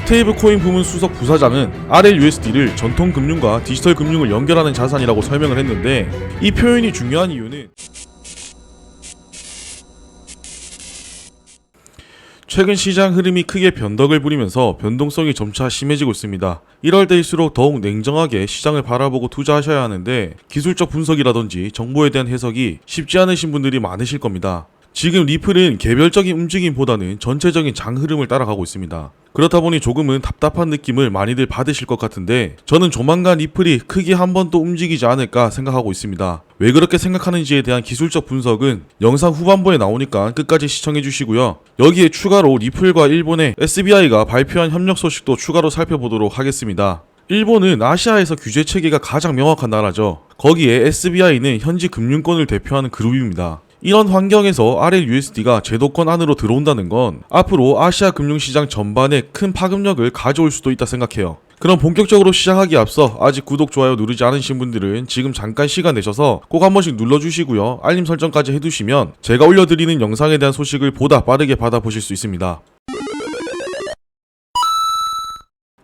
스테이블 코인 부문 수석 부사장은 RLUSD를 전통 금융과 디지털 금융을 연결하는 자산이라고 설명을 했는데, 이 표현이 중요한 이유는 최근 시장 흐름이 크게 변덕을 부리면서 변동성이 점차 심해지고 있습니다. 이럴 때일수록 더욱 냉정하게 시장을 바라보고 투자하셔야 하는데, 기술적 분석이라든지 정보에 대한 해석이 쉽지 않으신 분들이 많으실 겁니다. 지금 리플은 개별적인 움직임보다는 전체적인 장 흐름을 따라가고 있습니다. 그렇다 보니 조금은 답답한 느낌을 많이들 받으실 것 같은데, 저는 조만간 리플이 크게 한 번 또 움직이지 않을까 생각하고 있습니다. 왜 그렇게 생각하는지에 대한 기술적 분석은 영상 후반부에 나오니까 끝까지 시청해 주시고요. 여기에 추가로 리플과 일본의 SBI가 발표한 협력 소식도 추가로 살펴보도록 하겠습니다. 일본은 아시아에서 규제 체계가 가장 명확한 나라죠. 거기에 SBI는 현지 금융권을 대표하는 그룹입니다. 이런 환경에서 RLUSD가 제도권 안으로 들어온다는 건 앞으로 아시아 금융시장 전반에 큰 파급력을 가져올 수도 있다 생각해요. 그럼 본격적으로 시작하기에 앞서 아직 구독, 좋아요 누르지 않으신 분들은 지금 잠깐 시간 내셔서 꼭 한 번씩 눌러주시고요. 알림 설정까지 해두시면 제가 올려드리는 영상에 대한 소식을 보다 빠르게 받아보실 수 있습니다.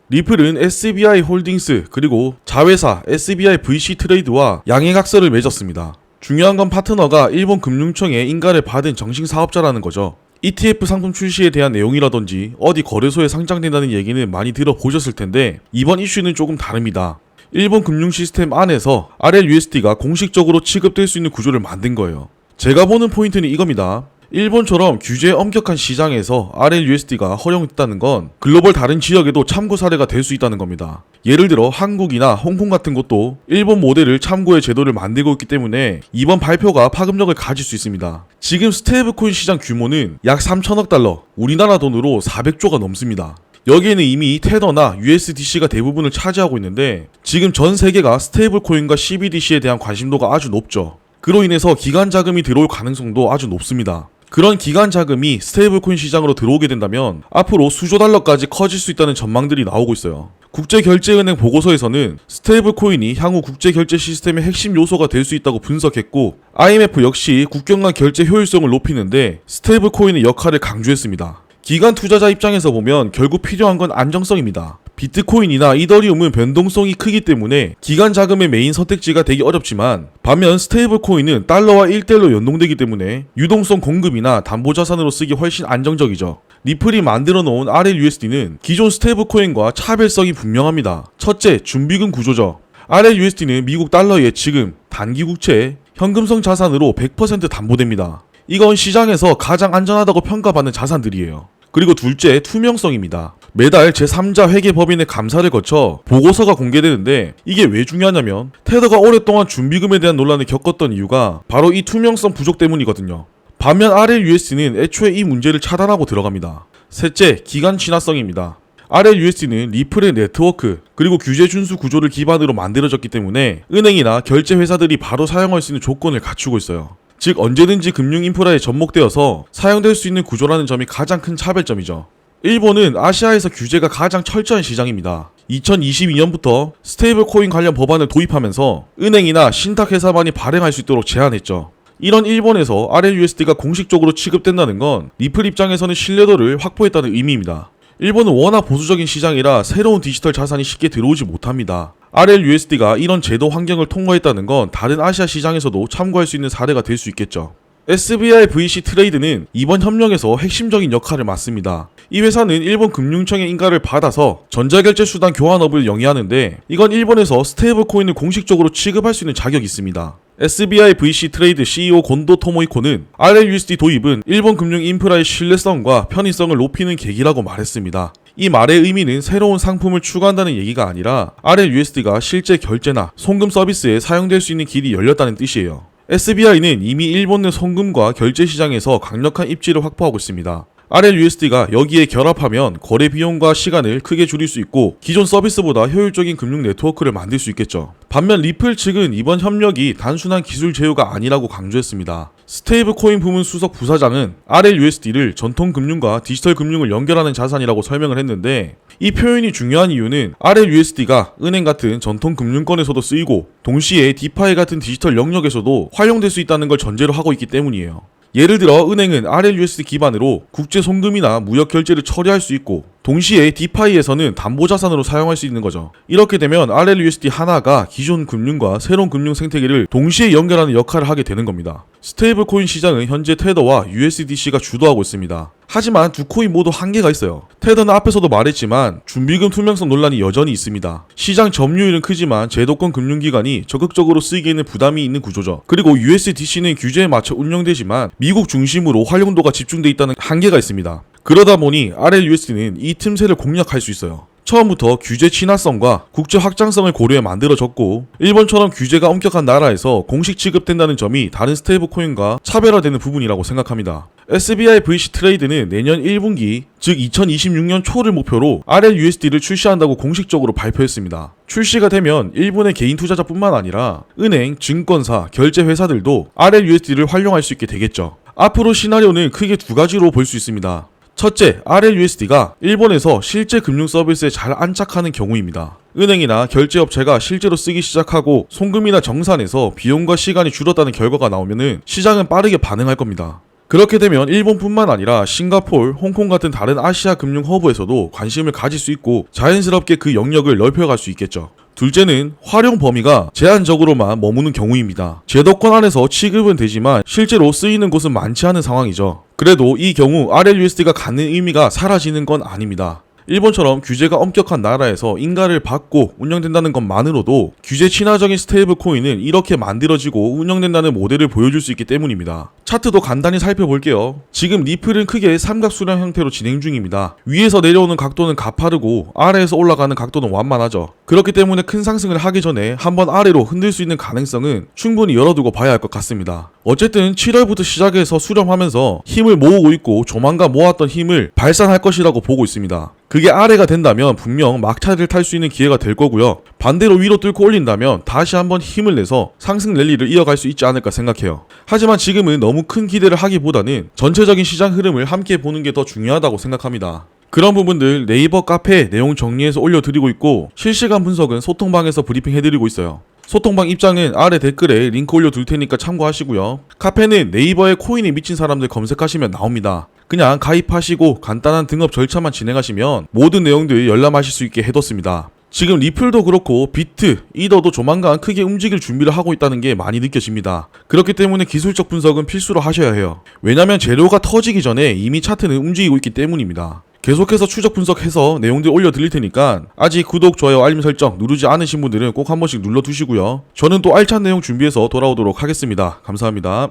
리플은 SBI 홀딩스 그리고 자회사 SBI VC 트레이드와 양해각서를 맺었습니다. 중요한 건 파트너가 일본 금융청의 인가를 받은 정식 사업자라는 거죠. ETF 상품 출시에 대한 내용이라든지 어디 거래소에 상장된다는 얘기는 많이 들어보셨을 텐데, 이번 이슈는 조금 다릅니다. 일본 금융 시스템 안에서 RLUSD가 공식적으로 취급될 수 있는 구조를 만든 거예요. 제가 보는 포인트는 이겁니다. 일본처럼 규제에 엄격한 시장에서 RLUSD가 허용됐다는 건 글로벌 다른 지역에도 참고 사례가 될 수 있다는 겁니다. 예를 들어 한국이나 홍콩 같은 곳도 일본 모델을 참고해 제도를 만들고 있기 때문에 이번 발표가 파급력을 가질 수 있습니다. 지금 스테이블코인 시장 규모는 약 3천억 달러, 우리나라 돈으로 400조가 넘습니다. 여기에는 이미 테더나 USDC가 대부분을 차지하고 있는데, 지금 전 세계가 스테이블코인과 CBDC에 대한 관심도가 아주 높죠. 그로 인해서 기관 자금이 들어올 가능성도 아주 높습니다. 그런 기관 자금이 스테이블코인 시장으로 들어오게 된다면 앞으로 수조 달러까지 커질 수 있다는 전망들이 나오고 있어요. 국제결제은행 보고서에서는 스테이블코인이 향후 국제결제 시스템의 핵심 요소가 될 수 있다고 분석했고, IMF 역시 국경 간 결제 효율성을 높이는데 스테이블코인의 역할을 강조했습니다. 기관 투자자 입장에서 보면 결국 필요한 건 안정성입니다. 비트코인이나 이더리움은 변동성이 크기 때문에 기관 자금의 메인 선택지가 되기 어렵지만, 반면 스테이블코인은 달러와 1대1로 연동되기 때문에 유동성 공급이나 담보자산으로 쓰기 훨씬 안정적이죠. 리플이 만들어 놓은 RLUSD는 기존 스테이블코인과 차별성이 분명합니다. 첫째, 준비금 구조죠. RLUSD는 미국 달러의 지금 단기 국채, 현금성 자산으로 100% 담보됩니다. 이건 시장에서 가장 안전하다고 평가받는 자산들이에요. 그리고 둘째, 투명성입니다. 매달 제3자 회계법인의 감사를 거쳐 보고서가 공개되는데, 이게 왜 중요하냐면 테더가 오랫동안 준비금에 대한 논란을 겪었던 이유가 바로 이 투명성 부족 때문이거든요. 반면 RLUSD는 애초에 이 문제를 차단하고 들어갑니다. 셋째, 기간 친화성입니다. RLUSD는 리플의 네트워크 그리고 규제 준수 구조를 기반으로 만들어졌기 때문에 은행이나 결제 회사들이 바로 사용할 수 있는 조건을 갖추고 있어요. 즉 언제든지 금융 인프라에 접목되어서 사용될 수 있는 구조라는 점이 가장 큰 차별점이죠. 일본은 아시아에서 규제가 가장 철저한 시장입니다. 2022년부터 스테이블 코인 관련 법안을 도입하면서 은행이나 신탁회사만이 발행할 수 있도록 제한했죠. 이런 일본에서 RLUSD가 공식적으로 취급된다는 건 리플 입장에서는 신뢰도를 확보했다는 의미입니다. 일본은 워낙 보수적인 시장이라 새로운 디지털 자산이 쉽게 들어오지 못합니다. RLUSD가 이런 제도 환경을 통과했다는 건 다른 아시아 시장에서도 참고할 수 있는 사례가 될 수 있겠죠. SBI VC 트레이드는 이번 협력에서 핵심적인 역할을 맡습니다. 이 회사는 일본 금융청의 인가를 받아서 전자결제 수단 교환업을 영위하는데, 이건 일본에서 스테이블 코인을 공식적으로 취급할 수 있는 자격이 있습니다. SBI VC 트레이드 CEO 곤도 토모이코는 RLUSD 도입은 일본 금융 인프라의 신뢰성과 편의성을 높이는 계기라고 말했습니다. 이 말의 의미는 새로운 상품을 추구한다는 얘기가 아니라 RLUSD가 실제 결제나 송금 서비스에 사용될 수 있는 길이 열렸다는 뜻이에요. SBI는 이미 일본 내 송금과 결제 시장에서 강력한 입지를 확보하고 있습니다. RLUSD가 여기에 결합하면 거래 비용과 시간을 크게 줄일 수 있고 기존 서비스보다 효율적인 금융 네트워크를 만들 수 있겠죠. 반면 리플 측은 이번 협력이 단순한 기술 제휴가 아니라고 강조했습니다. 스테이블 코인 부문 수석 부사장은 RLUSD를 전통 금융과 디지털 금융을 연결하는 자산이라고 설명을 했는데, 이 표현이 중요한 이유는 RLUSD가 은행 같은 전통 금융권에서도 쓰이고 동시에 디파이 같은 디지털 영역에서도 활용될 수 있다는 걸 전제로 하고 있기 때문이에요. 예를 들어 은행은 RLUSD 기반으로 국제 송금이나 무역 결제를 처리할 수 있고 동시에 디파이에서는 담보자산으로 사용할 수 있는 거죠. 이렇게 되면 RLUSD 하나가 기존 금융과 새로운 금융 생태계를 동시에 연결하는 역할을 하게 되는 겁니다. 스테이블 코인 시장은 현재 테더와 USDC가 주도하고 있습니다. 하지만 두 코인 모두 한계가 있어요. 테더는 앞에서도 말했지만 준비금 투명성 논란이 여전히 있습니다. 시장 점유율은 크지만 제도권 금융기관이 적극적으로 쓰기에는 부담이 있는 구조죠. 그리고 USDC는 규제에 맞춰 운영되지만 미국 중심으로 활용도가 집중돼 있다는 한계가 있습니다. 그러다 보니 RLUSD는 이 틈새를 공략할 수 있어요. 처음부터 규제 친화성과 국제 확장성을 고려해 만들어졌고 일본처럼 규제가 엄격한 나라에서 공식 취급된다는 점이 다른 스테이블 코인과 차별화되는 부분이라고 생각합니다. SBI VC 트레이드는 내년 1분기 즉 2026년 초를 목표로 RLUSD를 출시한다고 공식적으로 발표했습니다. 출시가 되면 일본의 개인 투자자뿐만 아니라 은행, 증권사, 결제회사들도 RLUSD를 활용할 수 있게 되겠죠. 앞으로 시나리오는 크게 두 가지로 볼 수 있습니다. 첫째, RLUSD가 일본에서 실제 금융 서비스에 잘 안착하는 경우입니다. 은행이나 결제업체가 실제로 쓰기 시작하고 송금이나 정산에서 비용과 시간이 줄었다는 결과가 나오면은 시장은 빠르게 반응할 겁니다. 그렇게 되면 일본뿐만 아니라 싱가포르, 홍콩 같은 다른 아시아 금융 허브에서도 관심을 가질 수 있고 자연스럽게 그 영역을 넓혀갈 수 있겠죠. 둘째는 활용 범위가 제한적으로만 머무는 경우입니다. 제도권 안에서 취급은 되지만 실제로 쓰이는 곳은 많지 않은 상황이죠. 그래도 이 경우 RLUSD가 갖는 의미가 사라지는 건 아닙니다. 일본처럼 규제가 엄격한 나라에서 인가를 받고 운영된다는 것만으로도 규제 친화적인 스테이블 코인은 이렇게 만들어지고 운영된다는 모델을 보여줄 수 있기 때문입니다. 차트도 간단히 살펴볼게요. 지금 리플은 크게 삼각수렴 형태로 진행 중입니다. 위에서 내려오는 각도는 가파르고 아래에서 올라가는 각도는 완만하죠. 그렇기 때문에 큰 상승을 하기 전에 한번 아래로 흔들 수 있는 가능성은 충분히 열어두고 봐야 할 것 같습니다. 어쨌든 7월부터 시작해서 수렴하면서 힘을 모으고 있고 조만간 모았던 힘을 발산할 것이라고 보고 있습니다. 그게 아래가 된다면 분명 막차를 탈 수 있는 기회가 될 거고요. 반대로 위로 뚫고 올린다면 다시 한번 힘을 내서 상승 랠리를 이어갈 수 있지 않을까 생각해요. 하지만 지금은 너무 큰 기대를 하기보다는 전체적인 시장 흐름을 함께 보는 게 더 중요하다고 생각합니다. 그런 부분들 네이버 카페에 내용 정리해서 올려드리고 있고 실시간 분석은 소통방에서 브리핑 해드리고 있어요. 소통방 입장은 아래 댓글에 링크 올려둘 테니까 참고하시고요. 카페는 네이버에 코인에 미친 사람들 검색하시면 나옵니다. 그냥 가입하시고 간단한 등업 절차만 진행하시면 모든 내용들 열람하실 수 있게 해뒀습니다. 지금 리플도 그렇고 비트, 이더도 조만간 크게 움직일 준비를 하고 있다는 게 많이 느껴집니다. 그렇기 때문에 기술적 분석은 필수로 하셔야 해요. 왜냐면 재료가 터지기 전에 이미 차트는 움직이고 있기 때문입니다. 계속해서 추적 분석해서 내용들 올려드릴 테니까 아직 구독, 좋아요, 알림 설정 누르지 않으신 분들은 꼭 한 번씩 눌러두시고요. 저는 또 알찬 내용 준비해서 돌아오도록 하겠습니다. 감사합니다.